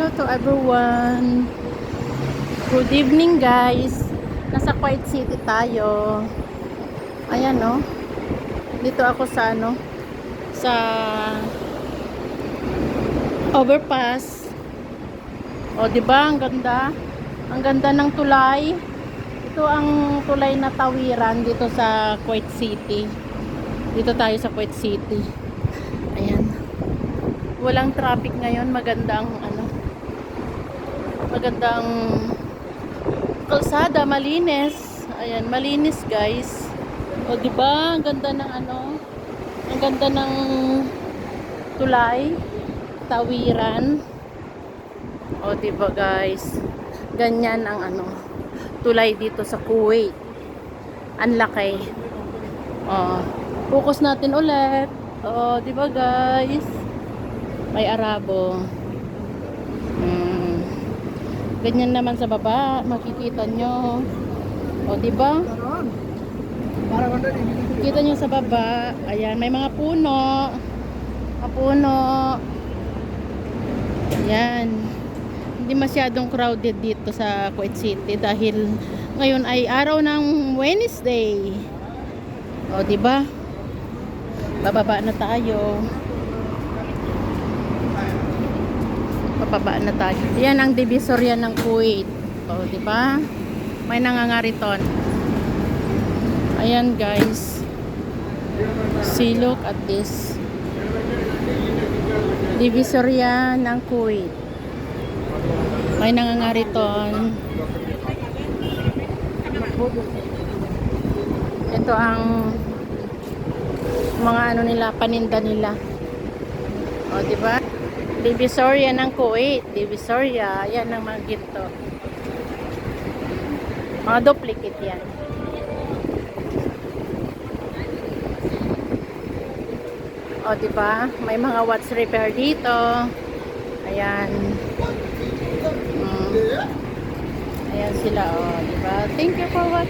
Hello to everyone. Good evening guys. Nasa Kuwait City tayo. Ayan no. Dito ako sa sa overpass. O di ba ang ganda? Ang ganda ng tulay. Ito ang tulay na tawiran dito sa Kuwait City. Dito tayo sa Kuwait City. Ayan. Walang traffic ngayon, magandang magandang kalsada, malinis. Ayan, malinis guys. O di ba? Ang ganda ng ang ganda ng tulay, tawiran. O di ba guys? Ganyan ang tulay dito sa Kuwait. Ang laki. O, focus natin ulit. O, di ba guys? May Arabo. Ganyan naman sa baba, makikita nyo. O, di ba? Makikita nyo sa baba. Ayan, may mga puno. Mga puno. Ayan. Hindi masyadong crowded dito sa Kuwait City dahil ngayon ay araw ng Wednesday. O, di ba? Bababa na tayo. Pababa na tayo. Yan ang divisorya ng Kuwait. O, di ba? May nangangariton. Ayan, guys. See, look at this. Divisorya ng Kuwait. May nangangariton. Ito ang mga nila, paninda nila. O, di ba? Divisoria ng Kuwait. Divisoria. Yan ang mga ginto. Mga duplicate yan. O, diba? May mga watch repair dito. Ayan. Ayan sila. O, diba? Thank you for watching.